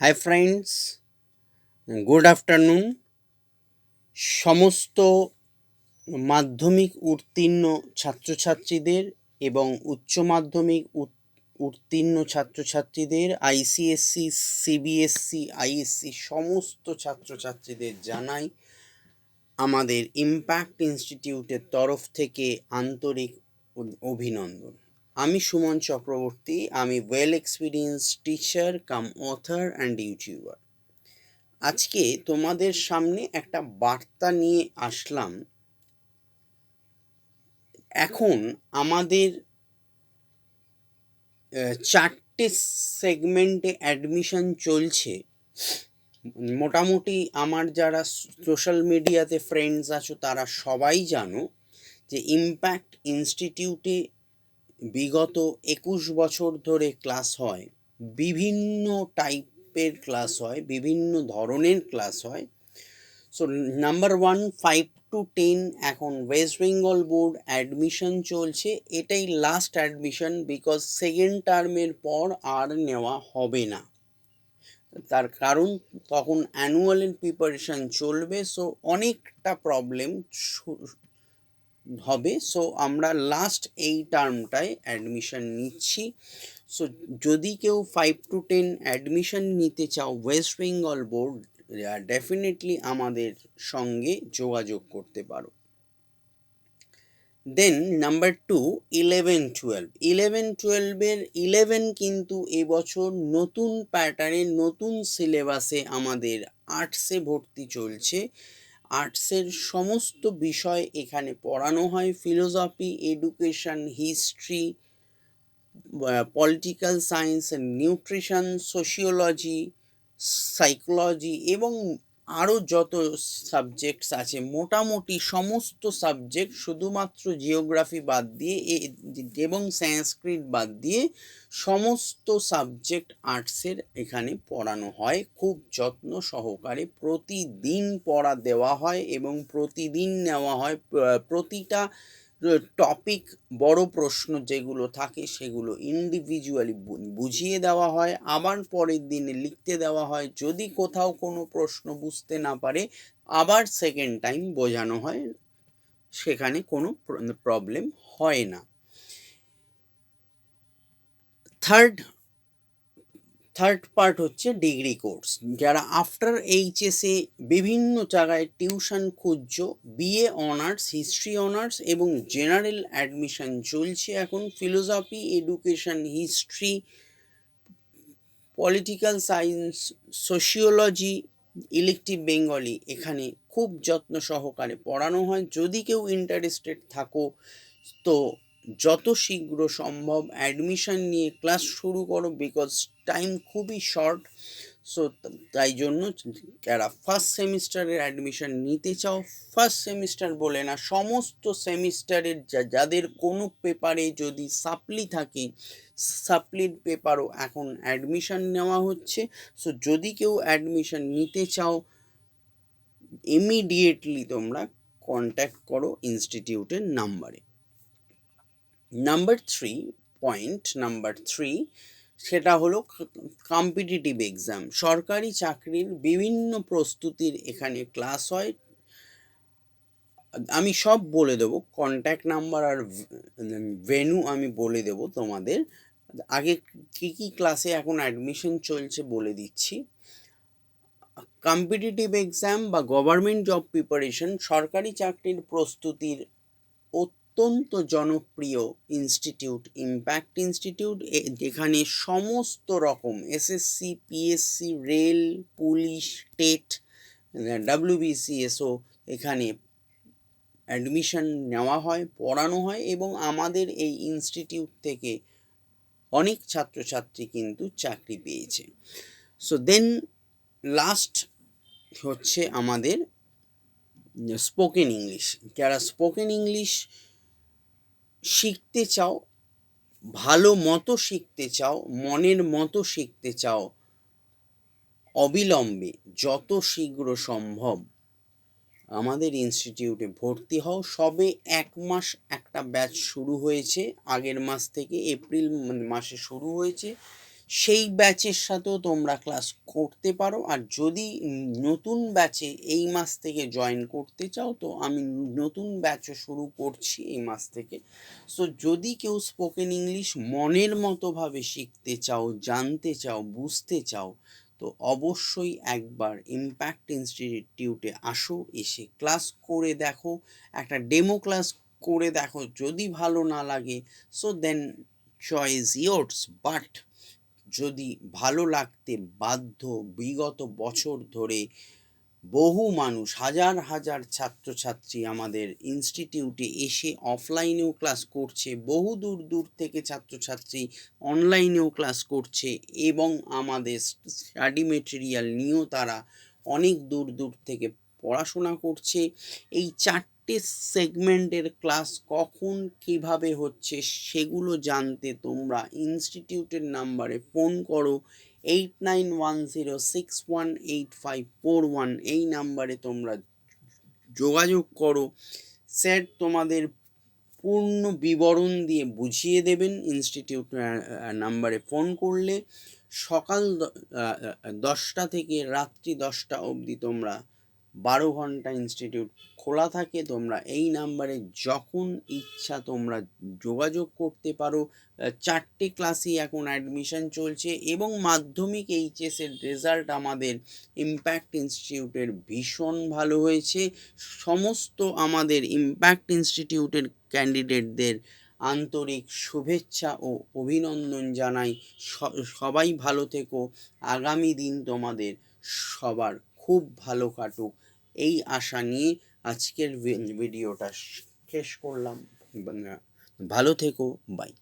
Hi friends, good afternoon. সমস্ত মাধ্যমিক উত্তীর্ণ ছাত্রছাত্রীদের এবং উচ্চ মাধ্যমিক উত্তীর্ণ ছাত্রছাত্রীদের, আইসিএসসি, সিবিএসসি, আইএসসি সমস্ত ছাত্রছাত্রীদের জানাই আমাদের ইম্প্যাক্ট ইনস্টিটিউটের তরফ থেকে আন্তরিক অভিনন্দন। আমি সুমন চক্রবর্তী, আমি well experience teacher cum author and YouTuber. আজকে তোমাদের সামনে একটা বার্তা নিয়ে আসলাম। এখন আমাদের 4টে সেগমেন্টে অ্যাডমিশন চলছে। মোটামুটি আমার যারা সোশ্যাল মিডিয়াতে ফ্রেন্ডস আছো তারা সবাই জানো যে ইম্প্যাক্ট ইনস্টিটিউটে বিগত 21 বছর ধরে ক্লাস হয়, বিভিন্ন টাইপের ক্লাস হয়, বিভিন্ন ধরনের ক্লাস হয়। সো নাম্বার 1 5 to 10 এখন ওয়েস্ট বেঙ্গল বোর্ড অ্যাডমিশন চলছে। এটাই লাস্ট অ্যাডমিশন, বিকজ সেকেন্ড টার্মের পর আর নেওয়া হবে না। তার কারণ তখন অ্যানুয়ালের প্রিপারেশন চলবে, সো অনেকটা প্রবলেম হবে। সো আমরা লাস্ট এই টার্মটায় অ্যাডমিশন নিচ্ছি। সো যদি কেউ 5 to 10 অ্যাডমিশন নিতে চাও ওয়েস্ট বেঙ্গল বোর্ড, ডেফিনেটলি আমাদের সঙ্গে যোগাযোগ করতে পারো। দেন নাম্বার 2 11-12 11 কিন্তু এবছর নতুন প্যাটার্নে নতুন সিলেবাসে আমাদের আর্টসে ভর্তি চলছে। আর্টসের সমস্ত বিষয় এখানে পড়ানো হয়, philosophy, education, history, political science, nutrition, sociology, psychology এবং আরও যত সাবজেক্টস আছে, মোটামুটি সমস্ত সাবজেক্ট, শুধুমাত্র জিওগ্রাফি বাদ দিয়ে এবং সংস্কৃত বাদ দিয়ে সমস্ত সাবজেক্ট আর্টসের এখানে পড়ানো হয় খুব যত্ন সহকারে। প্রতিদিন পড়া দেওয়া হয় এবং প্রতিদিন নেওয়া হয় প্রতিটা টপিক, বড় প্রশ্ন যেগুলো থাকে সেগুলো ইন্ডিভিজুয়ালি বুঝিয়ে দেওয়া হয়, আবার পরের দিনে লিখতে দেওয়া হয়। যদি কোথাও কোনো প্রশ্ন বুঝতে না পারে আবার সেকেন্ড টাইম বোঝানো হয়, সেখানে কোনো প্রবলেম হয় না। থার্ড পার্ট হচ্ছে ডিগ্রি কোর্স। যারা আফটার এইচএসে বিভিন্ন জায়গায় টিউশন খুঁজছো, বিএ অনার্স, হিস্ট্রি অনার্স এবং জেনারেল অ্যাডমিশন চলছে এখন। Philosophy, education, history, political science, sociology, elective Bengali এখানে খুব যত্ন সহকারে পড়ানো হয়। যদি কেউ ইন্টারেস্টেড থাকো তো যত শীঘ্র সম্ভব অ্যাডমিশন নিয়ে ক্লাস শুরু করো, বিকজ টাইম খুবই শর্ট। সো তাই জন্য যারা ফার্স্ট সেমিস্টারের অ্যাডমিশন নিতে চাও, ফার্স্ট সেমিস্টার বলে না, সমস্ত সেমিস্টারের যাদের কোনো পেপারে যদি সাপ্লি থাকে, সাপ্লির পেপারও এখন অ্যাডমিশন নেওয়া হচ্ছে। সো যদি কেউ অ্যাডমিশন নিতে চাও, ইমিডিয়েটলি তোমরা কন্ট্যাক্ট করো ইনস্টিটিউটের নাম্বারে। নাম্বার থ্রি সেটা হলো কম্পিটিটিভ এক্সাম। সরকারি চাকরির বিভিন্ন প্রস্তুতির এখানে ক্লাস হয়। আমি সব বলে দেবো, কন্ট্যাক্ট নাম্বার আর ভেন্যু আমি বলে দেবো তোমাদের। আগে কি কি ক্লাসে এখন অ্যাডমিশন চলছে বলে দিচ্ছি। কম্পিটিটিভ এক্সাম বা গভর্নমেন্ট জব প্রিপারেশন, সরকারি চাকরির প্রস্তুতির অত্যন্ত জনপ্রিয় ইনস্টিটিউট ইম্প্যাক্ট ইনস্টিটিউট, যেখানে সমস্ত রকম SSC, PSC, rail, police, TET, ডাব্লিউবিসিএসও এখানে অ্যাডমিশন নেওয়া হয়, পড়ানো হয় এবং আমাদের এই ইনস্টিটিউট থেকে অনেক ছাত্রছাত্রী কিন্তু চাকরি পেয়েছে। সো দেন লাস্ট হচ্ছে আমাদের স্পোকেন ইংলিশ। যারা স্পোকেন ইংলিশ শিখতে চাও, ভালো মতো শিখতে চাও, মনের মতো শিখতে চাও, অবিলম্বে যত শীঘ্র সম্ভব আমাদের ইনস্টিটিউটে ভর্তি হও। সবে 1 মাস একটা ব্যাচ শুরু হয়েছে, আগের মাস থেকে এপ্রিল মাসে শুরু হয়েছে। সেই ব্যাচের সাথেও তোমরা ক্লাস করতে পারো। আর যদি নতুন ব্যাচে এই মাস থেকে জয়েন করতে চাও, তো আমি নতুন ব্যাচও শুরু করছি এই মাস থেকে। সো যদি কেউ স্পোকেন ইংলিশ মনের মতোভাবে শিখতে চাও, জানতে চাও, বুঝতে চাও, তো অবশ্যই একবার ইম্প্যাক্ট ইনস্টিটিউটে আসো, এসে ক্লাস করে দেখো, একটা ডেমো ক্লাস করে দেখো। যদি ভালো না লাগে, so then choice yours. But যদি ভালো লাগতে বাধ্য, বিগত বছর ধরে বহু মানুষ, হাজার হাজার ছাত্রছাত্রী আমাদের ইনস্টিটিউটে এসে অফলাইনেও ক্লাস করছে, বহু দূর দূর থেকে ছাত্রছাত্রী অনলাইনেও ক্লাস করছে, এবং আমাদের স্টাডি মেটেরিয়াল নিয়েও তারা অনেক দূর দূর থেকে পড়াশোনা করছে। এই 4টে সেগমেন্টের ক্লাস কখন কিভাবে হচ্ছে সেগুলো জানতে তোমরা ইনস্টিটিউটের নাম্বারে ফোন করো, 8910618541। এই নাম্বারে তোমরা যোগাযোগ করো। স্যার তোমাদের পূর্ণ বিবরণ দিয়ে বুঝিয়ে দেবেন ইনস্টিটিউট নাম্বারে ফোন করলে। সকাল 10টা থেকে রাত্রি 10টা অবধি তোমরা 12 ঘন্টা ইনস্টিটিউট খোলা থাকে। তোমরা এই নাম্বারে যখন ইচ্ছা তোমরা যোগাযোগ করতে পারো। 4টে ক্লাসই এখন অ্যাডমিশন চলছে, এবং মাধ্যমিক এইচএসের রেজাল্ট আমাদের ইম্প্যাক্ট ইনস্টিটিউটের ভীষণ ভালো হয়েছে। সমস্ত আমাদের ইম্প্যাক্ট ইনস্টিটিউটের ক্যান্ডিডেটদের আন্তরিক শুভেচ্ছা ও অভিনন্দন জানাই। সবাই ভালো থেকো। আগামী দিন তোমাদের সবার খুব ভালো কাটুক, এই আশা নিয়ে আজকের ভিডিওটা শেষ করলাম। ভালো থেকো, বাই।